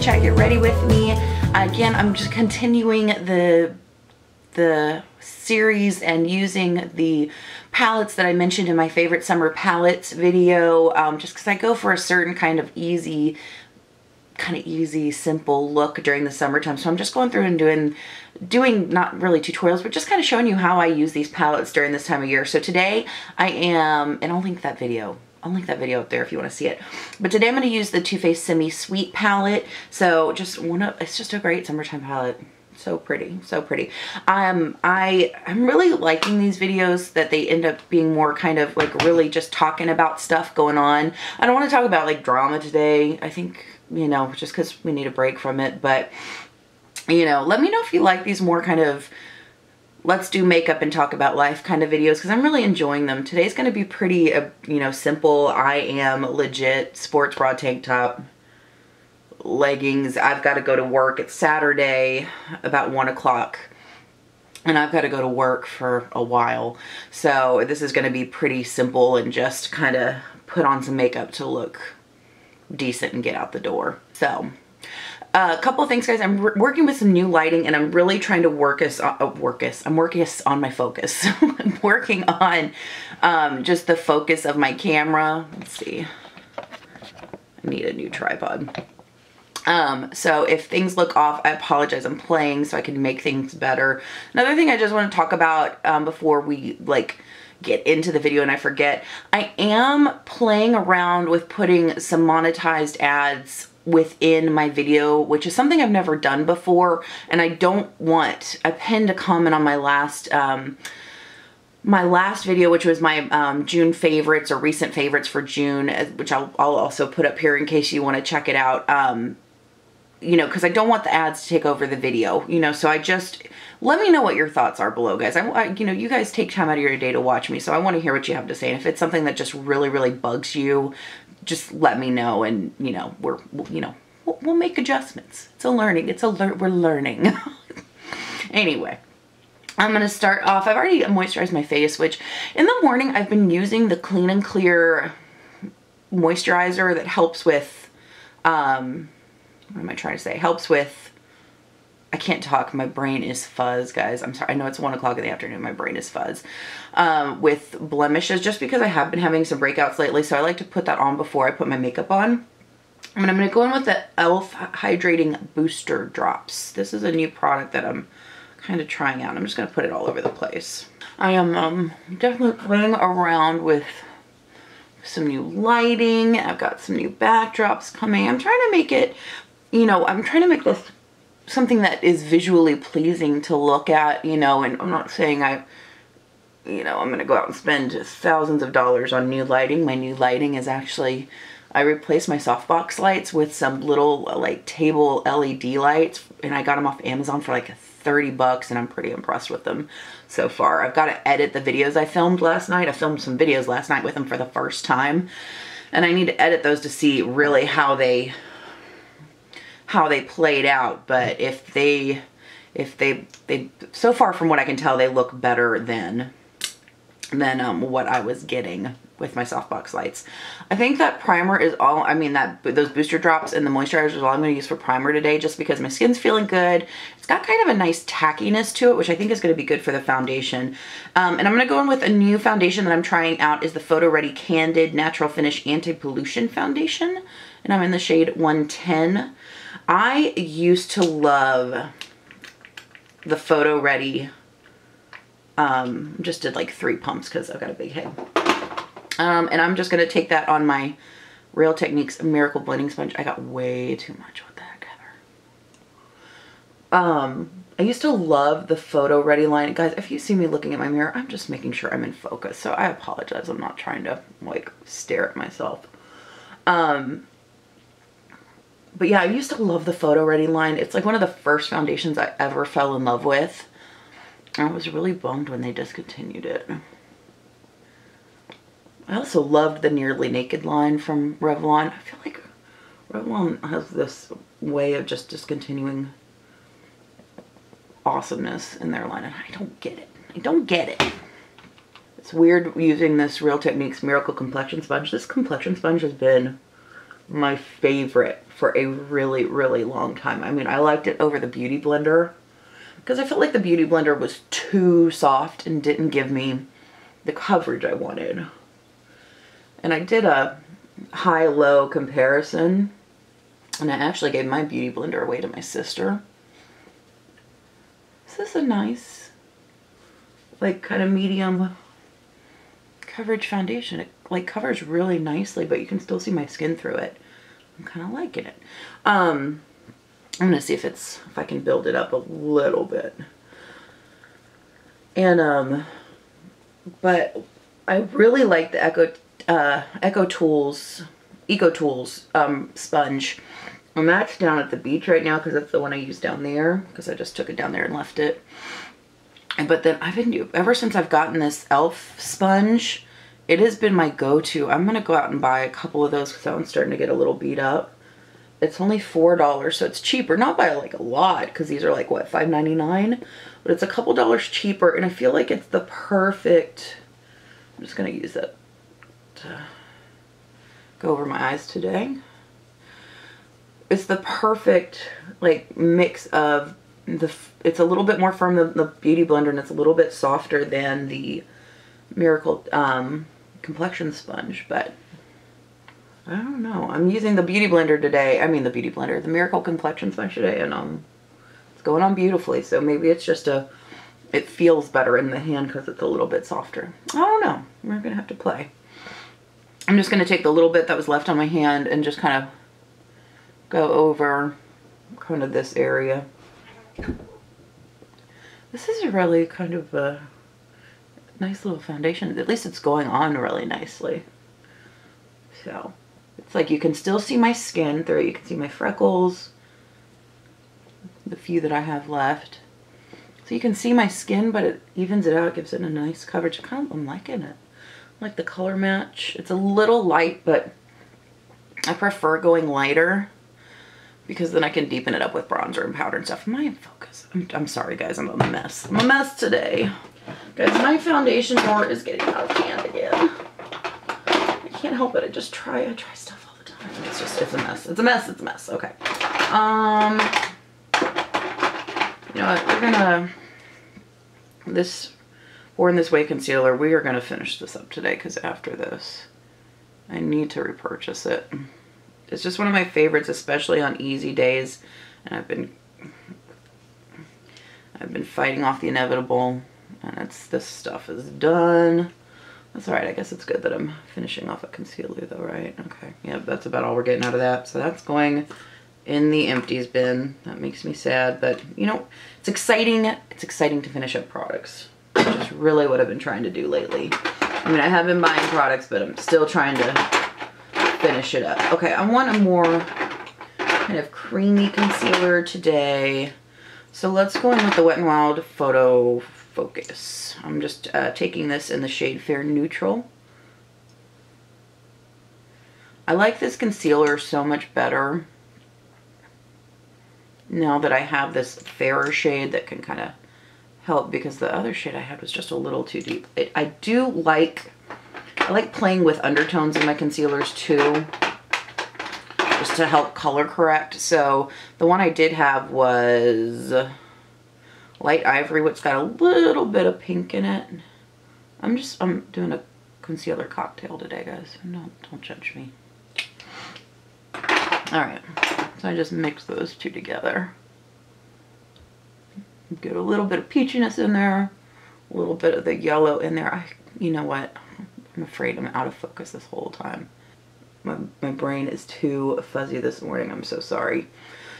chat, get ready with me. Again, I'm just continuing the series and using the palettes that I mentioned in my favorite summer palettes video, just because I go for a certain kind of easy, simple look during the summertime. So I'm just going through and doing not really tutorials, but just kind of showing you how I use these palettes during this time of year. So today I am, and I'll link that video up there if you want to see it. But today I'm going to use the Too Faced Semi Sweet palette. So it's just a great summertime palette. So pretty, so pretty. I'm really liking these videos that they end up being more kind of like really just talking about stuff going on. I don't want to talk about like drama today. I think, you know, just because we need a break from it. But, you know, let me know if you like these more kind of let's do makeup and talk about life kind of videos, because I'm really enjoying them. Today's going to be pretty, you know, simple. I am legit sports bra, tank top, leggings. I've got to go to work. It's Saturday about 1 o'clock and I've got to go to work for a while. So this is going to be pretty simple and just kind of put on some makeup to look decent and get out the door. So a couple of things, guys. I'm working with some new lighting and I'm really trying to I'm working on my focus. I'm working on just the focus of my camera. Let's see. I need a new tripod. So if things look off, I apologize. I'm playing so I can make things better. Another thing I just want to talk about before we like get into the video and I forget, I am playing around with putting some monetized ads within my video, which is something I've never done before. And I pinned a comment on my last video, which was my June favorites or recent favorites for June, which I'll also put up here in case you want to check it out. You know, because I don't want the ads to take over the video, you know, so let me know what your thoughts are below, guys. You know, you guys take time out of your day to watch me, so I want to hear what you have to say. And if it's something that just really, really bugs you, just let me know, and, you know, we'll make adjustments. We're learning. Anyway, I'm going to start off. I've already moisturized my face, which in the morning I've been using the Clean and Clear moisturizer that helps with, what am I trying to say? Helps with, I can't talk. My brain is fuzz, guys. I'm sorry. I know it's 1 o'clock in the afternoon. My brain is fuzz. With blemishes, just because I have been having some breakouts lately. So I like to put that on before I put my makeup on. And I'm going to go in with the e.l.f. Hydrating Booster Drops. This is a new product that I'm kind of trying out. I'm just going to put it all over the place. I am definitely playing around with some new lighting. I've got some new backdrops coming. I'm trying to make it, you know, I'm trying to make this something that is visually pleasing to look at, you know, and I'm not saying I'm going to go out and spend thousands of dollars on new lighting. My new lighting is actually, I replaced my softbox lights with some little like table LED lights, and I got them off Amazon for like 30 bucks, and I'm pretty impressed with them so far. I've got to edit the videos I filmed last night. I filmed some videos last night with them for the first time, and I need to edit those to see really how they played out. But if they so far from what I can tell, they look better than what I was getting with my softbox lights. I think that primer is all, I mean, those booster drops and the moisturizer is all I'm going to use for primer today, just because my skin's feeling good. It's got kind of a nice tackiness to it, which I think is going to be good for the foundation. And I'm going to go in with a new foundation that I'm trying out, is the Photo Ready Candid Natural Finish Anti-Pollution Foundation. And I'm in the shade 110. I used to love the Photo Ready, just did like 3 pumps because I've got a big head. And I'm just going to take that on my Real Techniques Miracle Blending Sponge. I got way too much. What the heck, Heather? I used to love the Photo Ready line. Guys, if you see me looking at my mirror, I'm just making sure I'm in focus. So I apologize. I'm not trying to like stare at myself. But yeah, I used to love the Photo Ready line. It's like one of the first foundations I ever fell in love with. I was really bummed when they discontinued it. I also loved the Nearly Naked line from Revlon. I feel like Revlon has this way of just discontinuing awesomeness in their line, and I don't get it. I don't get it. It's weird using this Real Techniques Miracle Complexion Sponge. This complexion sponge has been my favorite for a really, really long time. I mean, I liked it over the Beauty Blender because I felt like the Beauty Blender was too soft and didn't give me the coverage I wanted. And I did a high-low comparison, and I actually gave my Beauty Blender away to my sister. Is this a nice, like, kind of medium coverage foundation? It like covers really nicely, but you can still see my skin through it. I'm kind of liking it. I'm gonna see if I can build it up a little bit. And but I really like the Eco Tools sponge. And that's down at the beach right now because that's the one I used down there, because I just took it down there and left it. But then ever since I've gotten this e.l.f. sponge, it has been my go-to. I'm going to go out and buy a couple of those because that one's starting to get a little beat up. It's only $4, so it's cheaper. Not by like a lot, because these are like, what, $5.99? But it's a couple dollars cheaper, and I feel like it's the perfect... I'm just going to use that to go over my eyes today. It's the perfect, like, mix of it's a little bit more firm than the Beauty Blender, and it's a little bit softer than the Miracle complexion sponge, but I don't know. I'm using the Beauty Blender today. I mean the Miracle complexion sponge today, and it's going on beautifully. So maybe it's just it feels better in the hand because it's a little bit softer. I don't know. We're gonna have to play. I'm just gonna take the little bit that was left on my hand and just kind of go over kind of this area. This is really kind of a nice little foundation. At least it's going on really nicely. So it's like you can still see my skin through it. You can see my freckles, the few that I have left. So you can see my skin, but it evens it out, gives it a nice coverage. I'm liking it. I like the color match. It's a little light, but I prefer going lighter because then I can deepen it up with bronzer and powder and stuff. Am I in focus? I'm sorry, guys. I'm a mess. I'm a mess today. Guys, my foundation drawer is getting out of hand again. I can't help it. I try stuff all the time. It's a mess. It's a mess. It's a mess. Okay. You know what? We're gonna, Born This Way concealer, we are gonna finish this up today because after this, I need to repurchase it. It's just one of my favorites, especially on easy days. And I've been fighting off the inevitable, and this stuff is done. That's all right. I guess it's good that I'm finishing off a concealer though, right? Okay. Yeah, that's about all we're getting out of that. So that's going in the empties bin. That makes me sad, but you know, it's exciting. It's exciting to finish up products, which is really what I've been trying to do lately. I mean, I have been buying products, but I'm still trying to finish it up. Okay, I want a more kind of creamy concealer today. So let's go in with the Wet n Wild Photo Focus. I'm just taking this in the shade Fair Neutral. I like this concealer so much better now that I have this fairer shade that can kind of help, because the other shade I had was just a little too deep. I like playing with undertones in my concealers too, just to help color correct. So the one I did have was Light Ivory, which got a little bit of pink in it. I'm doing a concealer cocktail today, guys. Don't judge me. All right, so I just mix those two together. Get a little bit of peachiness in there, a little bit of the yellow in there. You know what? I'm afraid I'm out of focus this whole time. My brain is too fuzzy this morning. I'm so sorry.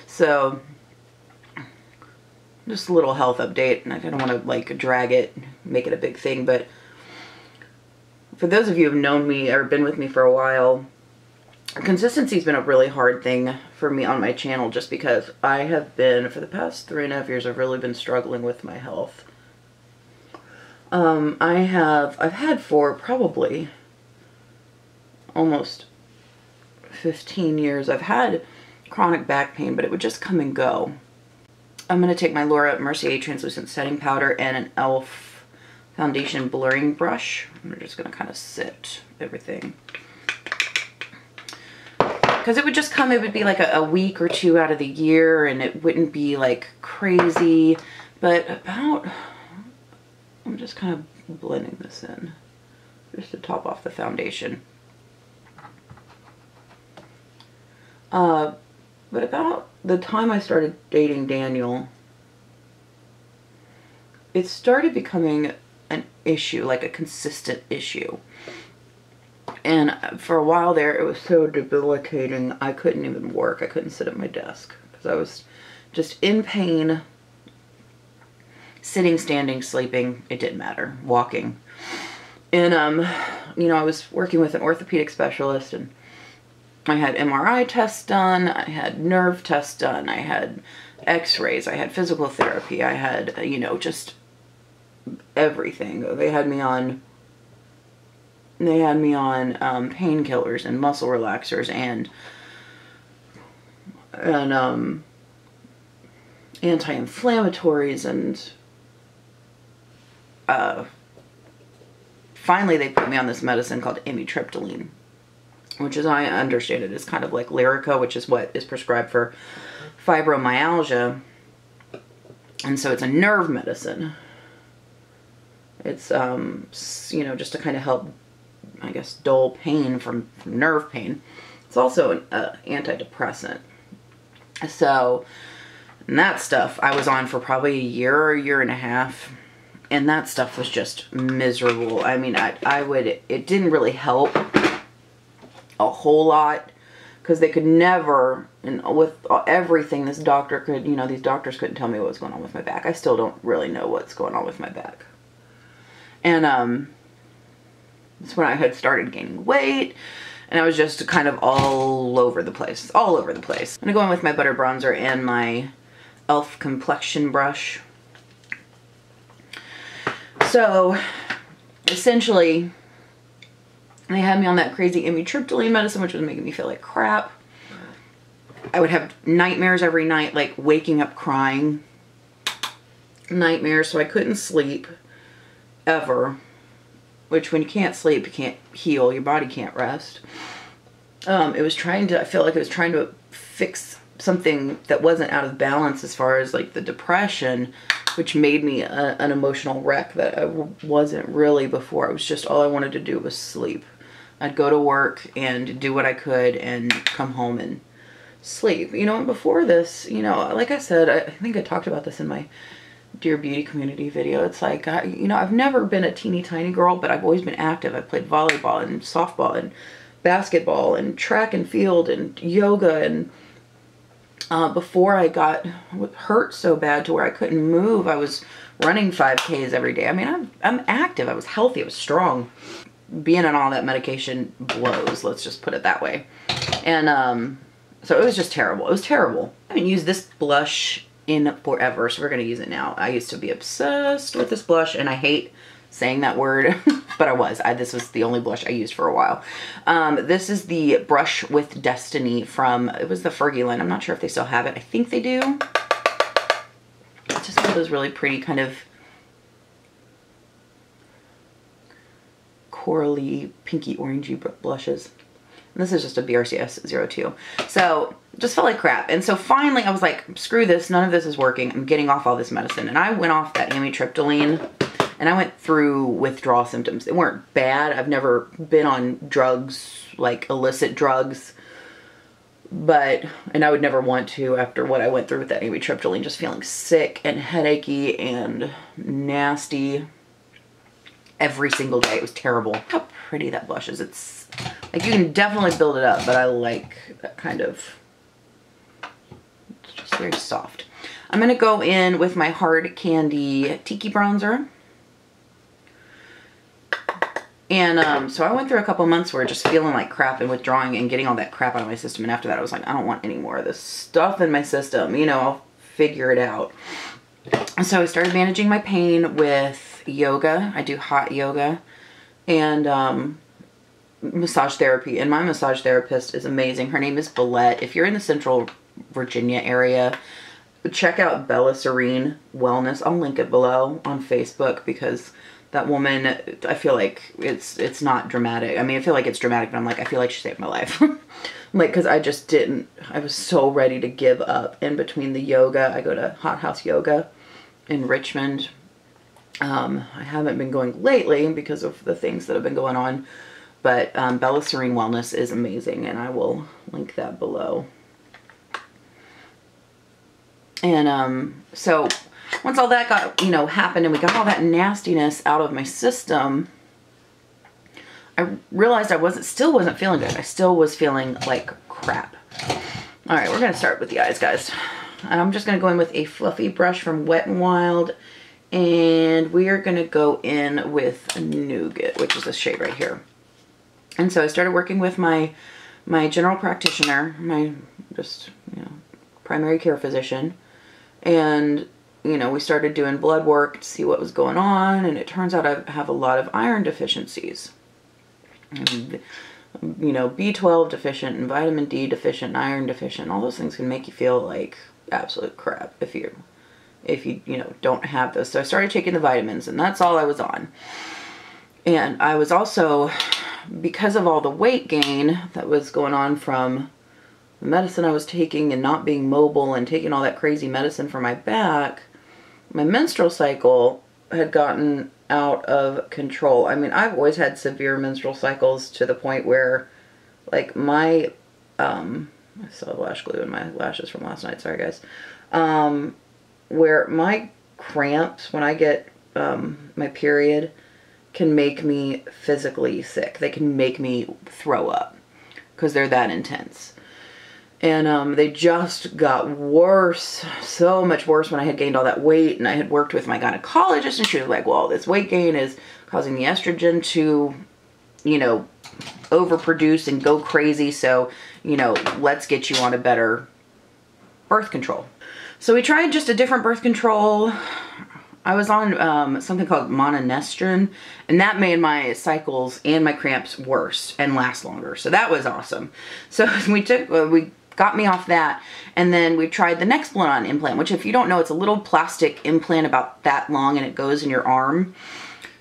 So, just a little health update, and I don't want to like drag it, make it a big thing, but for those of you who've known me or been with me for a while, consistency's been a really hard thing for me on my channel, just because I have been, for the past 3.5 years, I've really been struggling with my health. I've had for probably almost 15 years, I've had chronic back pain, but it would just come and go. I'm going to take my Laura Mercier translucent setting powder and an e.l.f. foundation blurring brush. I'm just going to kind of sit everything. because it would just come, it would be like a week or two out of the year, and it wouldn't be like crazy. But about, I'm just kind of blending this in just to top off the foundation. But about the time I started dating Daniel, it started becoming an issue, like a consistent issue. And for a while there, it was so debilitating, I couldn't even work. I couldn't sit at my desk because I was just in pain. Sitting, standing, sleeping, it didn't matter. Walking. And, you know, I was working with an orthopedic specialist, and I had MRI tests done, I had nerve tests done, I had x-rays, I had physical therapy, I had, you know, just everything. They had me on painkillers and muscle relaxers and anti-inflammatories, and finally they put me on this medicine called amitriptyline, which, as I understand it, is kind of like Lyrica, which is what is prescribed for fibromyalgia. And so it's a nerve medicine. It's, you know, just to kind of help, I guess, dull pain from nerve pain. It's also an antidepressant. So, and that stuff I was on for probably a year or a year and a half. And that stuff was just miserable. I mean, it didn't really help a whole lot, because they could never, and with everything this doctor could, you know, these doctors couldn't tell me what was going on with my back. I still don't really know what's going on with my back. And that's when I had started gaining weight, and I was just kind of all over the place. I'm gonna go in with my butter bronzer and my e.l.f. complexion brush. So essentially, they had me on that crazy amitriptyline medicine, which was making me feel like crap. I would have nightmares every night, like waking up crying. Nightmares, so I couldn't sleep ever. Which, when you can't sleep, you can't heal, your body can't rest. It was trying to, I feel like it was trying to fix something that wasn't out of balance as far as like the depression, which made me an emotional wreck that I wasn't really before. It was just, all I wanted to do was sleep. I'd go to work and do what I could and come home and sleep. You know, and before this, you know, like I said, I think I talked about this in my Dear Beauty community video. It's like, you know, I've never been a teeny tiny girl, but I've always been active. I played volleyball and softball and basketball and track and field and yoga. And before I got hurt so bad to where I couldn't move, I was running 5Ks every day. I mean, I'm active. I was healthy. I was strong. Being on all that medication blows. Let's just put it that way. And so it was just terrible. It was terrible. I haven't used this blush in forever, so we're going to use it now. I used to be obsessed with this blush, and I hate saying that word, but I was. This was the only blush I used for a while. This is the Brush with Destiny from, it was the Fergie line. I'm not sure if they still have it. I think they do. It's just one of those really pretty kind of corally, pinky, orangey blushes. And this is just a BRCS 02. So just felt like crap. And so finally I was like, screw this. None of this is working. I'm getting off all this medicine. And I went off that amitriptyline, and I went through withdrawal symptoms. They weren't bad. I've never been on drugs, like illicit drugs. And I would never want to after what I went through with that amitriptyline, just feeling sick and headachy and nasty every single day. It was terrible. Look how pretty that blush is. It's like, you can definitely build it up, but I like that kind of, it's just very soft. I'm going to go in with my Hard Candy Tiki Bronzer. And so I went through a couple months where just feeling like crap and withdrawing and getting all that crap out of my system. And after that, I was like, I don't want any more of this stuff in my system. You know, I'll figure it out. So I started managing my pain with yoga. I do hot yoga and massage therapy. And my massage therapist is amazing. Her name is Baute. If you're in the Central Virginia area, check out Bella Serene Wellness. I'll link it below on Facebook, because That woman, I feel like it's not dramatic. I mean, I feel like it's dramatic, but I'm like, I feel like she saved my life. Like, because I just didn't, I was so ready to give up in between the yoga. I go to Hot House Yoga in Richmond. I haven't been going lately because of the things that have been going on, but Bella Serene Wellness is amazing, and I will link that below. And so once all that got, you know, happened and we got all that nastiness out of my system, I realized I still wasn't feeling good. I still was feeling like crap. All right, we're going to start with the eyes, guys. I'm just going to go in with a fluffy brush from Wet n Wild, and we are going to go in with Nougat, which is this shade right here. And so I started working with my general practitioner, my just, you know, primary care physician, and you know, we started doing blood work to see what was going on, and it turns out I have a lot of iron deficiencies. And, you know, B12 deficient and vitamin D deficient and iron deficient. All those things can make you feel like absolute crap if you you know, don't have those. So I started taking the vitamins, and that's all I was on. And I was also, because of all the weight gain that was going on from the medicine I was taking and not being mobile and taking all that crazy medicine for my back, my menstrual cycle had gotten out of control. I mean, I've always had severe menstrual cycles to the point where, like, my, I still have lash glue in my lashes from last night, sorry guys, where my cramps, when I get my period, can make me physically sick. They can make me throw up because they're that intense. And they just got worse, so much worse when I had gained all that weight, and I had worked with my gynecologist, and she was like, well, this weight gain is causing the estrogen to, you know, overproduce and go crazy, so, you know, let's get you on a better birth control. So we tried just a different birth control. I was on something called mononestrine, and that made my cycles and my cramps worse and last longer. So that was awesome. So we got me off that, and then we tried the Nexplanon implant, which, if you don't know, it's a little plastic implant about that long, and it goes in your arm.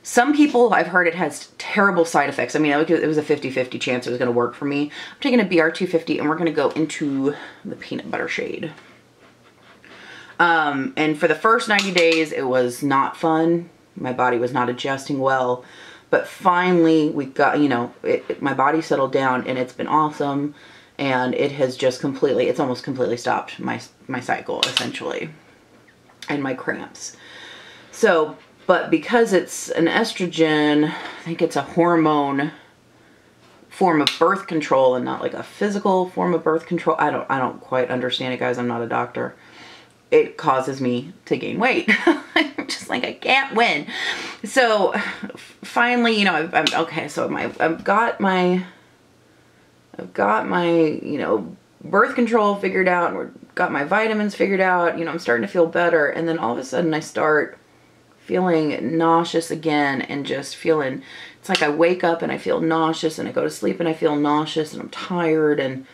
Some people, I've heard, it has terrible side effects. I mean, it was a 50-50 chance it was going to work for me. I'm taking a BR250, and we're going to go into the peanut butter shade. And for the first 90 days, it was not fun. My body was not adjusting well, but finally we got, you know, my body settled down, and it's been awesome. And it has just completely, it's almost completely stopped my cycle, essentially, and my cramps. So, but because it's an estrogen, I think it's a hormone form of birth control and not like a physical form of birth control. I don't quite understand it, guys. I'm not a doctor. It causes me to gain weight. I'm just like, I can't win. So finally, you know, I'm okay. So I've got my, you know, birth control figured out, and we've got my vitamins figured out. You know, I'm starting to feel better. And then all of a sudden I start feeling nauseous again, and just feeling, it's like I wake up and I feel nauseous, and I go to sleep and I feel nauseous, and I'm tired. And,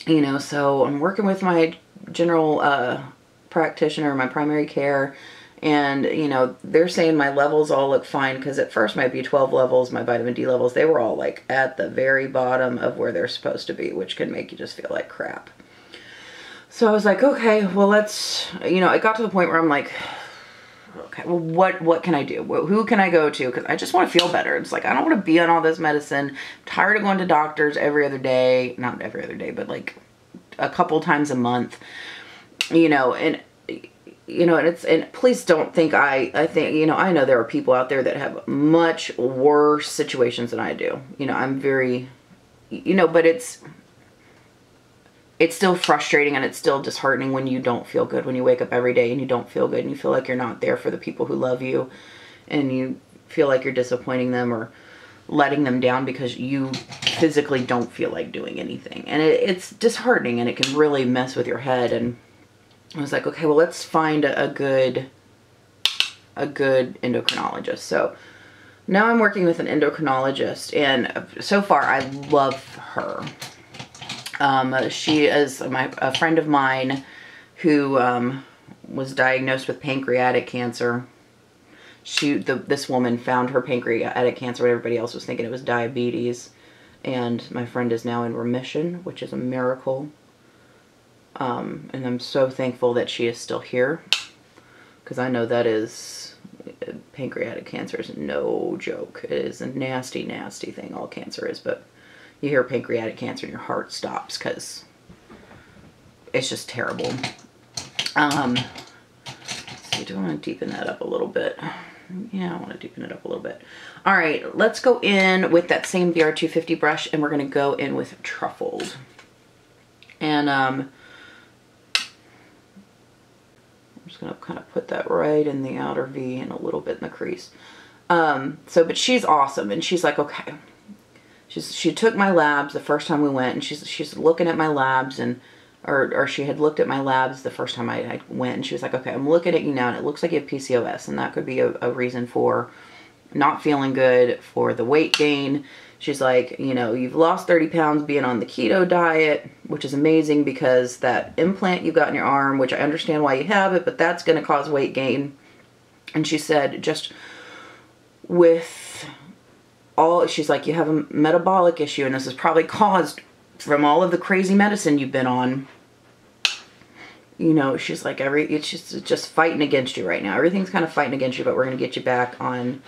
you know, so I'm working with my general practitioner, my primary care, and, you know, they're saying my levels all look fine, because at first my B12 levels, my vitamin D levels, they were all like at the very bottom of where they're supposed to be, which can make you just feel like crap. So I was like, okay, well, let's, you know, it got to the point where I'm like, okay, well, what can I do? Who can I go to? Because I just want to feel better. It's like, I don't want to be on all this medicine. I'm tired of going to doctors every other day. Not every other day, but like a couple times a month, you know, and you know, and please don't think I think, you know, I know there are people out there that have much worse situations than I do. You know, I'm very, you know, but it's still frustrating, and it's still disheartening when you don't feel good, when you wake up every day and you don't feel good, and you feel like you're not there for the people who love you, and you feel like you're disappointing them or letting them down because you physically don't feel like doing anything. And it's disheartening, and it can really mess with your head. And I was like, okay, well, let's find a good endocrinologist. So now I'm working with an endocrinologist, and so far I love her. She is a friend of mine who was diagnosed with pancreatic cancer. this woman found her pancreatic cancer when everybody else was thinking it was diabetes. And my friend is now in remission, which is a miracle. And I'm so thankful that she is still here, because I know that pancreatic cancer is no joke. It is a nasty, nasty thing. All cancer is, but you hear pancreatic cancer and your heart stops because it's just terrible. So do I want to deepen that up a little bit? Yeah, I want to deepen it up a little bit. All right, let's go in with that same BR250 brush, and we're going to go in with Truffled. And I'm just going to kind of put that right in the outer V and a little bit in the crease. But she's awesome, and she's like, okay. She took my labs the first time we went, and she's looking at my labs, and or she had looked at my labs the first time I went, and she was like, okay, I'm looking at you now, and it looks like you have PCOS, and that could be a reason for not feeling good, for the weight gain. She's like, you know, you've lost 30 pounds being on the keto diet, which is amazing, because that implant you got in your arm, which I understand why you have it, but that's going to cause weight gain. And she said, just with all, she's like, you have a metabolic issue, and this is probably caused from all of the crazy medicine you've been on. You know, she's like, it's just fighting against you right now. Everything's kind of fighting against you, but we're going to get you back on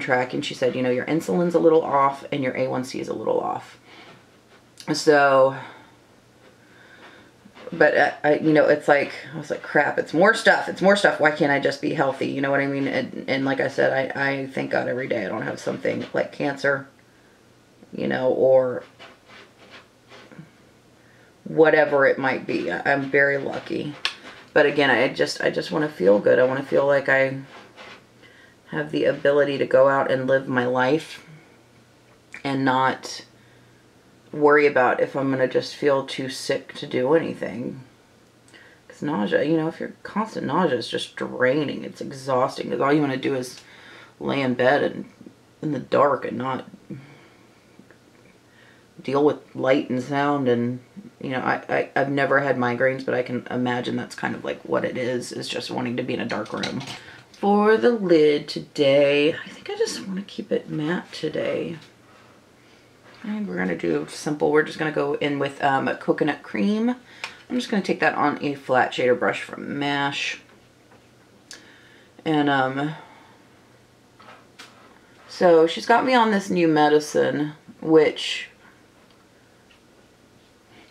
track. And she said, you know, your insulin's a little off and your A1C is a little off. So, but you know, it's like, I was like, crap, it's more stuff. It's more stuff. Why can't I just be healthy? You know what I mean? And like I said, I thank God every day I don't have something like cancer, you know, or whatever it might be. I'm very lucky. But again, I just want to feel good. I want to feel like I have the ability to go out and live my life and not worry about if I'm going to just feel too sick to do anything. Because nausea, you know, if you're constant nausea, it's just draining. It's exhausting, because all you want to do is lay in bed and in the dark and not deal with light and sound. And you know, I've never had migraines, but I can imagine that's kind of like what it is just wanting to be in a dark room. For the lid today, I think I just want to keep it matte today. And we're going to do simple. We're just going to go in with coconut cream. I'm just going to take that on a flat shader brush from MASH. And so she's got me on this new medicine, which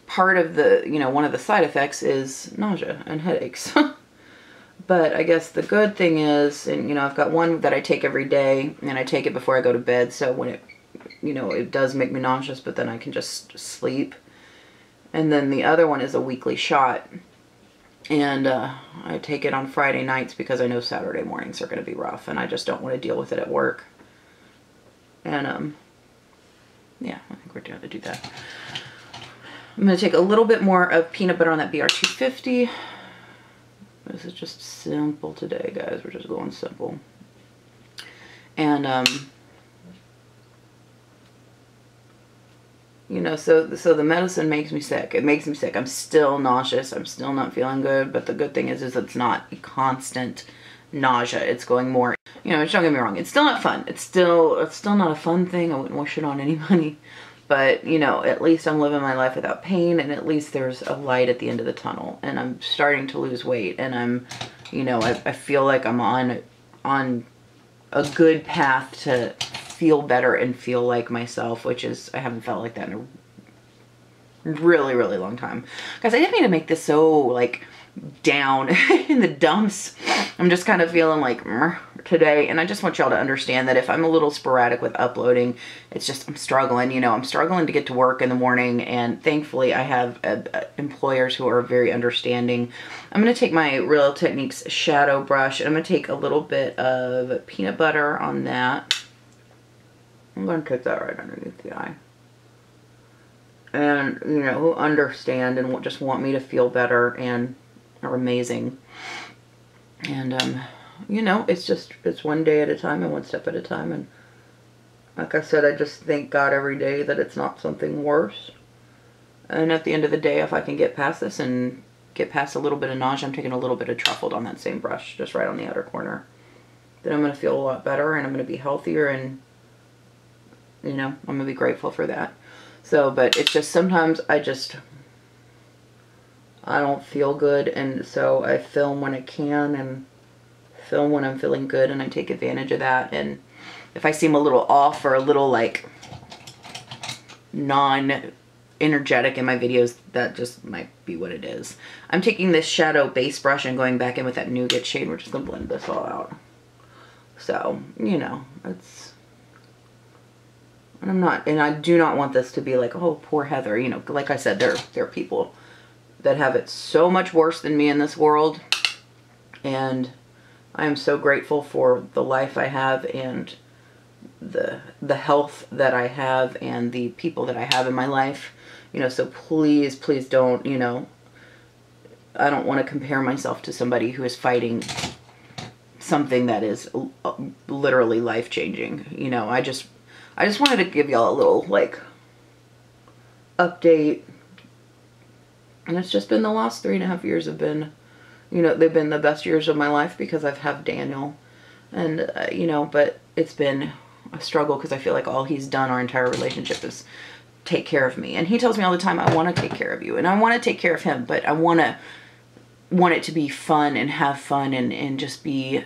part of the, you know, one of the side effects is nausea and headaches. But I guess the good thing is, and you know, I've got one that I take every day, and I take it before I go to bed, so when it, you know, it does make me nauseous, but then I can just sleep. And then the other one is a weekly shot, and I take it on Friday nights because I know Saturday mornings are going to be rough, and I just don't want to deal with it at work. And yeah, I think we're going to do that. I'm going to take a little bit more of peanut butter on that BR250. This is just simple today, guys. We're just going simple. And, you know, so the medicine makes me sick. It makes me sick. I'm still nauseous. I'm still not feeling good. But the good thing is it's not a constant nausea. It's going more, you know, don't get me wrong. It's still not fun. It's still not a fun thing. I wouldn't wish it on anybody. But, you know, at least I'm living my life without pain, and at least there's a light at the end of the tunnel. And I'm starting to lose weight, and I'm, you know, I feel like I'm on a good path to feel better and feel like myself, which is, I haven't felt like that in a really, really long time. Guys, I didn't mean to make this so, like, down in the dumps. I'm just kind of feeling like today, and I just want y'all to understand that if I'm a little sporadic with uploading, it's just I'm struggling. You know, I'm struggling to get to work in the morning, and thankfully I have employers who are very understanding. I'm going to take my Real Techniques shadow brush, and I'm going to take a little bit of peanut butter on that. I'm going to take that right underneath the eye. And, you know, who understand and just want me to feel better and are amazing. And, you know, it's one day at a time and one step at a time. And like I said, I just thank God every day that it's not something worse. And at the end of the day, if I can get past this and get past a little bit of nausea, I'm taking a little bit of Truffled on that same brush, just right on the outer corner. then I'm going to feel a lot better and I'm going to be healthier, and, you know, I'm going to be grateful for that. So, but it's just sometimes I don't feel good, and so I film when I can and film when I'm feeling good, and I take advantage of that. And if I seem a little off or a little like non-energetic in my videos, that just might be what it is. I'm taking this shadow base brush and going back in with that nougat shade. We're just going to blend this all out. So, you know, it's, and I do not want this to be like, oh, poor Heather. You know, like I said, there are people that have it so much worse than me in this world, and I am so grateful for the life I have and the health that I have and the people that I have in my life. You know, so please, please don't, you know, I don't want to compare myself to somebody who is fighting something that is literally life-changing. You know, I just wanted to give y'all a little like update. And it's just been the last 3.5 years have been, you know, they've been the best years of my life because I've had Daniel. And, you know, but it's been a struggle because I feel like all he's done our entire relationship is take care of me. And he tells me all the time, I want to take care of you. And I want to take care of him, but I want it to be fun and have fun and just be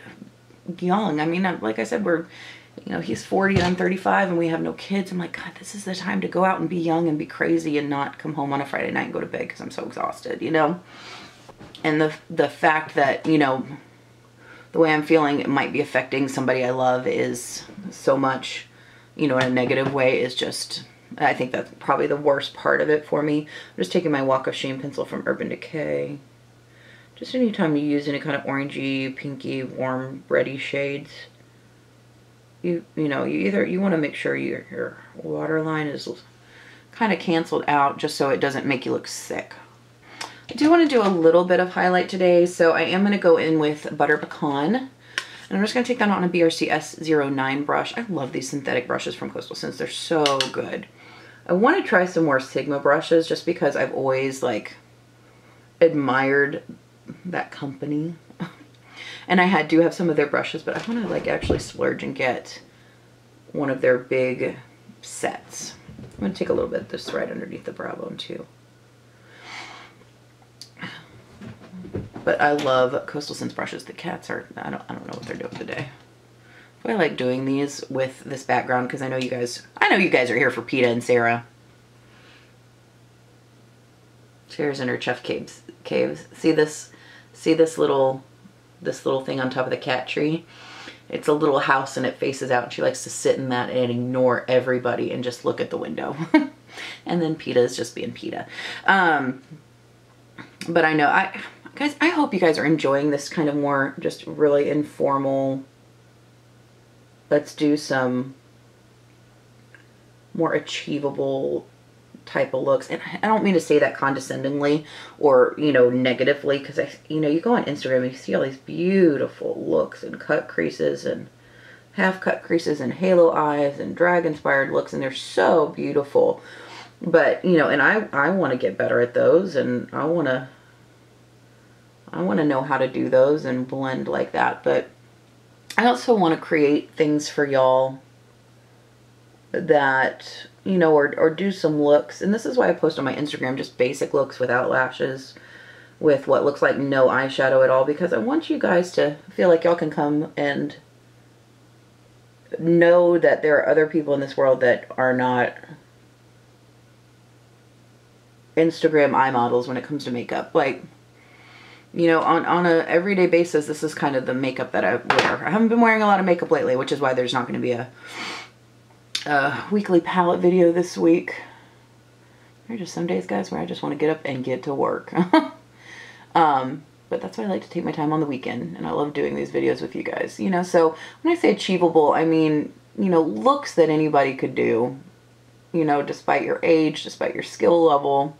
young. I mean, like I said, we're, you know, he's 40 and I'm 35 and we have no kids. I'm like, God, this is the time to go out and be young and be crazy and not come home on a Friday night and go to bed because I'm so exhausted, you know? And the fact that, you know, the way I'm feeling, it might be affecting somebody I love is so much, you know, in a negative way is just, I think that's probably the worst part of it for me. I'm just taking my Walk of Shame pencil from Urban Decay. Just anytime you use any kind of orangey, pinky, warm, reddy shades, you know, you want to make sure your waterline is kind of canceled out just so it doesn't make you look sick. I do want to do a little bit of highlight today, so I am going to go in with Butter Pecan. And I'm just going to take that on a BRC S09 brush. I love these synthetic brushes from Coastal Scents. They're so good. I want to try some more Sigma brushes just because I've always, like, admired that company. And I do have some of their brushes, but I want to, like, actually splurge and get one of their big sets. I'm going to take a little bit of this right underneath the brow bone, too. But I love Coastal Scents brushes. The cats are, I don't know what they're doing today. But I like doing these with this background because I know you guys are here for Peta and Sarah. Sarah's in her chef caves. See this little thing on top of the cat tree? It's a little house and it faces out, and she likes to sit in that and ignore everybody and just look at the window. And then Peta is just being Peta. But I know, guys, I hope you guys are enjoying this kind of more just really informal, let's do some more achievable type of looks. And I don't mean to say that condescendingly or, you know, negatively, because you know, you go on Instagram and you see all these beautiful looks and cut creases and half cut creases and halo eyes and drag inspired looks, and they're so beautiful. But, you know, and I want to get better at those, and I want to know how to do those and blend like that. But I also want to create things for y'all that, you know, or do some looks. And this is why I post on my Instagram just basic looks without lashes, with what looks like no eyeshadow at all, because I want you guys to feel like y'all can come and know that there are other people in this world that are not Instagram eye models when it comes to makeup. Like, you know, on a everyday basis, this is kind of the makeup that I wear. I haven't been wearing a lot of makeup lately, which is why there's not going to be a weekly palette video this week. There are just some days, guys, where I just want to get up and get to work. But that's why I like to take my time on the weekend, and I love doing these videos with you guys, you know. So when I say achievable, I mean, you know, looks that anybody could do, you know, despite your age, despite your skill level.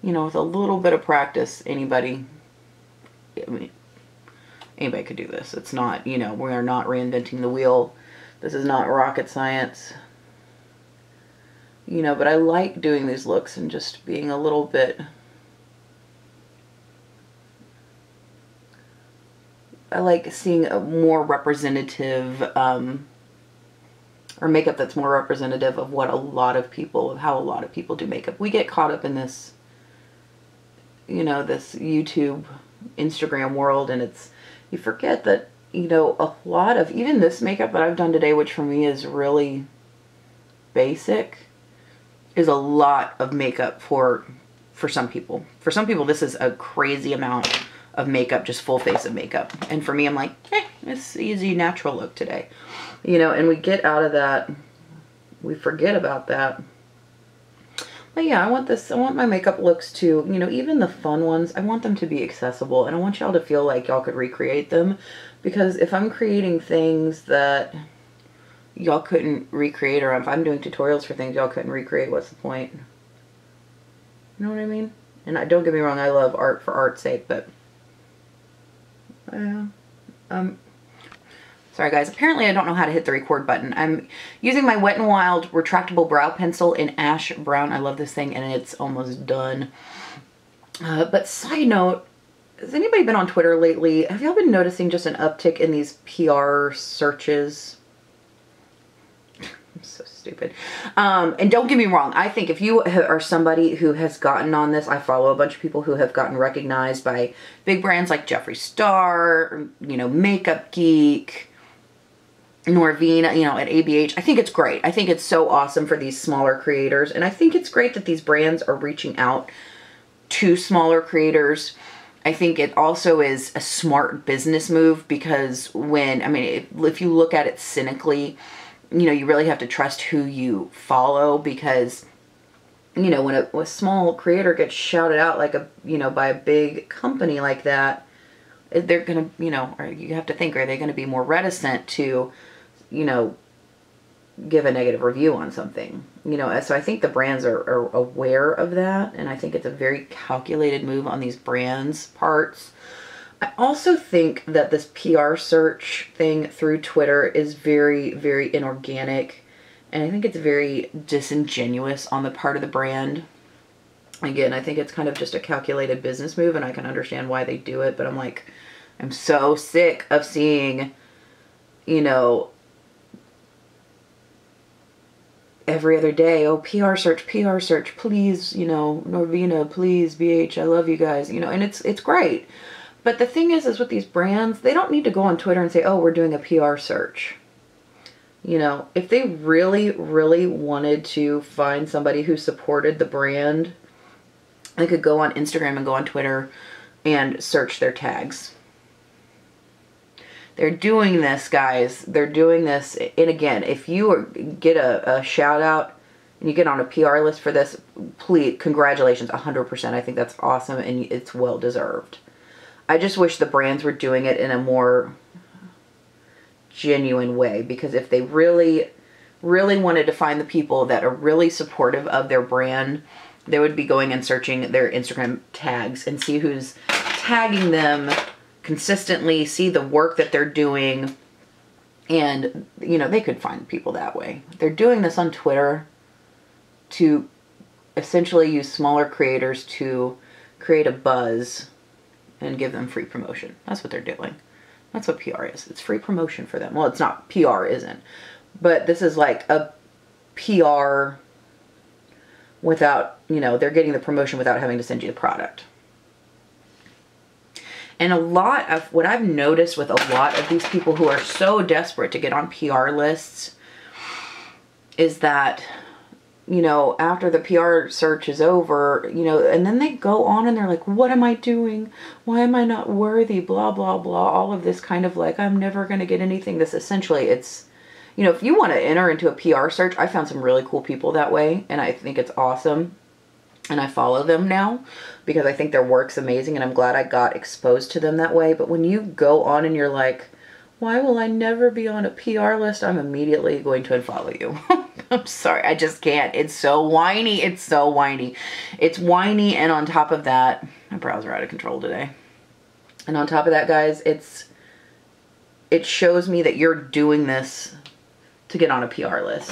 You know, with a little bit of practice, anybody could do this. It's not, you know, we are not reinventing the wheel. This is not rocket science. You know, but I like doing these looks and just being a little bit I like seeing a more representative, or makeup that's more representative of what a lot of people, of how a lot of people do makeup. We get caught up in this, you know, this YouTube, Instagram world, and you forget that, you know, a lot of, even this makeup that I've done today, which for me is really basic, is a lot of makeup for some people. For some people, this is a crazy amount of makeup, just full face of makeup. And for me, I'm like, it's easy, natural look today. You know, and we get out of that, we forget about that. But yeah, I want my makeup looks to, you know, even the fun ones, I want them to be accessible. And I want y'all to feel like y'all could recreate them. Because if I'm creating things that y'all couldn't recreate, or if I'm doing tutorials for things y'all couldn't recreate, what's the point? You know what I mean? And don't get me wrong, I love art for art's sake, but sorry guys, apparently I don't know how to hit the record button. I'm using my Wet n Wild retractable brow pencil in ash brown. I love this thing, and it's almost done. But side note, has anybody been on Twitter lately? Have y'all been noticing just an uptick in these PR searches? I'm so stupid. And don't get me wrong. I think if you are somebody who has gotten on this, I follow a bunch of people who have gotten recognized by big brands like Jeffree Star, you know, Makeup Geek, Norvina, you know, at ABH. I think it's great. I think it's so awesome for these smaller creators. And I think it's great that these brands are reaching out to smaller creators. I think it also is a smart business move, because when, I mean, if you look at it cynically, you know, you really have to trust who you follow, because, you know, when a small creator gets shouted out like you know, by a big company like that, they're going to, you know, or you have to think, are they going to be more reticent to, you know, give a negative review on something, you know? So I think the brands are aware of that, and I think it's a very calculated move on these brands' parts. I also think that this PR search thing through Twitter is very, very inorganic, and I think it's very disingenuous on the part of the brand. Again, I think it's kind of just a calculated business move, and I can understand why they do it, but I'm like, I'm so sick of seeing, you know, every other day, oh, PR search, please, you know, Norvina, please, BH, I love you guys, you know, and it's great. But the thing is with these brands, they don't need to go on Twitter and say, oh, we're doing a PR search. You know, if they really, really wanted to find somebody who supported the brand, they could go on Instagram and go on Twitter and search their tags. They're doing this, guys. They're doing this. And again, if you get a shout out and you get on a PR list for this, please, congratulations, 100%. I think that's awesome, and it's well deserved. I just wish the brands were doing it in a more genuine way, because if they really, really wanted to find the people that are really supportive of their brand, they would be going and searching their Instagram tags and see who's tagging them consistently, see the work that they're doing, and, you know, they could find people that way. They're doing this on Twitter to essentially use smaller creators to create a buzz and give them free promotion. That's what they're doing. That's what PR is. It's free promotion for them. Well, it's not. PR isn't. But this is like a PR without, you know, they're getting the promotion without having to send you the product. And a lot of what I've noticed with a lot of these people who are so desperate to get on PR lists is that, you know, after the PR search is over, you know, and then they go on and they're like, what am I doing? Why am I not worthy? Blah, blah, blah. All of this kind of like, I'm never going to get anything. This essentially, it's, you know, if you want to enter into a PR search, I found some really cool people that way, and I think it's awesome. And I follow them now because I think their work's amazing, and I'm glad I got exposed to them that way. But when you go on and you're like, why will I never be on a PR list? I'm immediately going to unfollow you. I'm sorry, I just can't. It's so whiny. It's so whiny. It's whiny, and on top of that, my brows are out of control today. And on top of that, guys, it shows me that you're doing this to get on a PR list,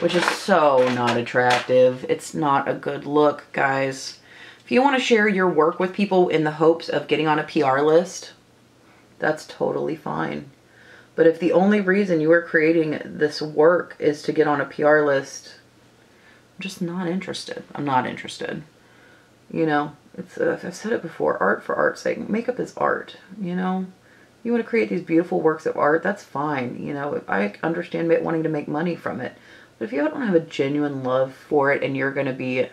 which is so not attractive. It's not a good look, guys. If you want to share your work with people in the hopes of getting on a PR list, That's totally fine. But if the only reason you are creating this work is to get on a PR list, I'm just not interested. I'm not interested. You know, it's I've said it before, art for art's sake. Makeup is art, you know? You want to create these beautiful works of art, that's fine. You know, I understand wanting to make money from it. But if you don't have a genuine love for it and you're going to be,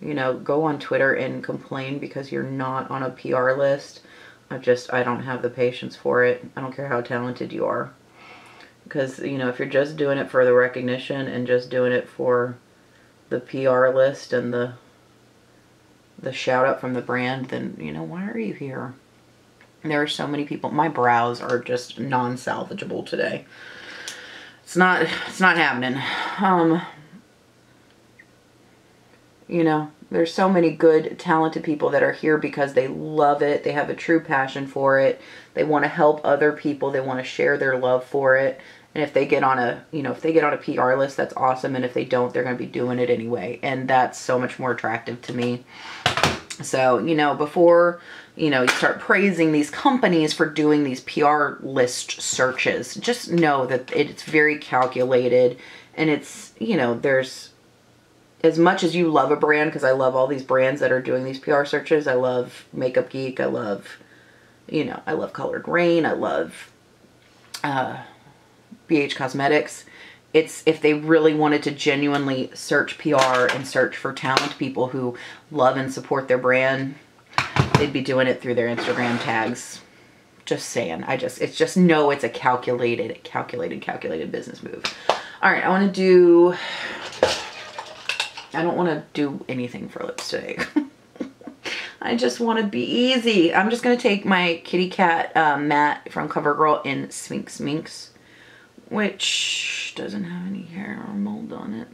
you know, go on Twitter and complain because you're not on a PR list, I don't have the patience for it. I don't care how talented you are. Because, you know, if you're just doing it for the recognition and just doing it for the PR list and the shout out from the brand, then, you know, why are you here? There are so many people. My brows are just non-salvageable today. It's not happening. You know, there's so many good, talented people that are here because they love it. They have a true passion for it. They want to help other people. They want to share their love for it. And if they get on a, you know, if they get on a PR list, that's awesome. And if they don't, they're going to be doing it anyway. And that's so much more attractive to me. So, you know, before, you know, you start praising these companies for doing these PR list searches, just know that it's very calculated. And it's, you know, there's, as much as you love a brand, because I love all these brands that are doing these PR searches. I love Makeup Geek. I love, you know, I love Colored Rain. I love BH Cosmetics. It's, if they really wanted to genuinely search PR and search for talented people who love and support their brand, they'd be doing it through their Instagram tags. Just saying. It's just, no, it's a calculated business move. All right, I don't want to do anything for lips today. I just want to be easy. I'm just going to take my kitty cat matte from CoverGirl in Sphinx Minx, which doesn't have any hair or mold on it.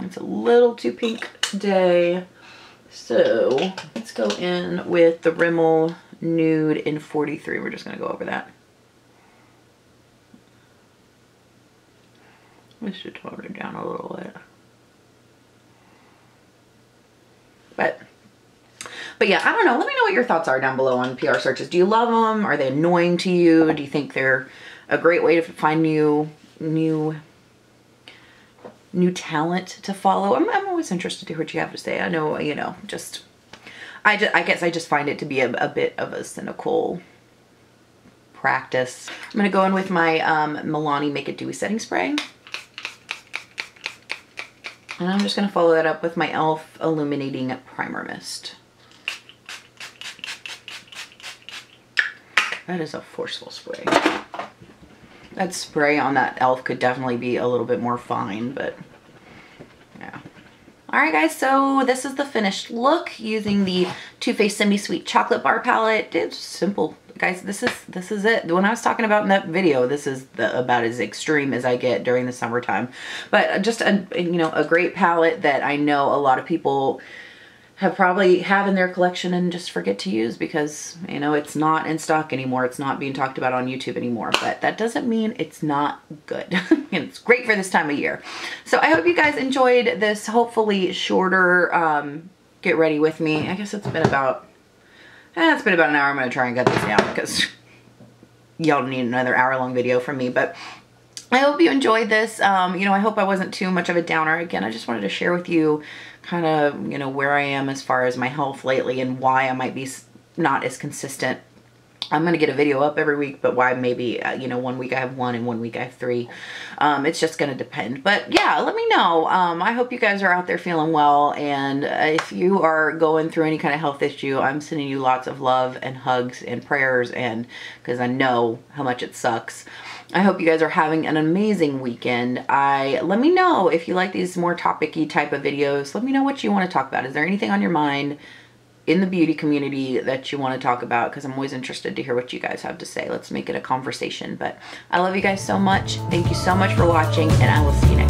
It's a little too pink today. So let's go in with the Rimmel Nude in 43. We're just going to go over that. We should tone it down a little bit. But yeah, I don't know. Let me know what your thoughts are down below on PR searches. Do you love them? Are they annoying to you? Do you think they're a great way to find new talent to follow? I'm always interested to hear what you have to say. I know, you know, I guess I just find it to be a bit of a cynical practice. I'm going to go in with my Milani Make It Dewy Setting Spray. And I'm just going to follow that up with my e.l.f. Illuminating Primer Mist. That is a forceful spray. That spray on that e.l.f. could definitely be a little bit more fine, but yeah. Alright guys, so this is the finished look using the Too Faced Semi-Sweet Chocolate Bar Palette. It's simple. Guys, this is it. When I was talking about in that video, this is about as extreme as I get during the summertime. But just a great palette that I know a lot of people probably have in their collection and just forget to use because, you know, it's not in stock anymore. It's not being talked about on YouTube anymore, but that doesn't mean it's not good. And it's great for this time of year. So I hope you guys enjoyed this hopefully shorter get ready with me. I guess it's been about an hour. I'm going to try and cut this down because y'all need another hour-long video from me. But I hope you enjoyed this. You know, I hope I wasn't too much of a downer. Again, I just wanted to share with you kind of, you know, where I am as far as my health lately and why I might be not as consistent. I'm going to get a video up every week, but why maybe, you know, 1 week I have 1 and 1 week I have 3. It's just going to depend. But yeah, let me know. I hope you guys are out there feeling well. And if you are going through any kind of health issue, I'm sending you lots of love and hugs and prayers, and because I know how much it sucks. I hope you guys are having an amazing weekend. Let me know if you like these more topic-y type of videos. Let me know what you want to talk about. Is there anything on your mind in the beauty community that you want to talk about? Because I'm always interested to hear what you guys have to say. Let's make it a conversation. But I love you guys so much. Thank you so much for watching, and I will see you next time.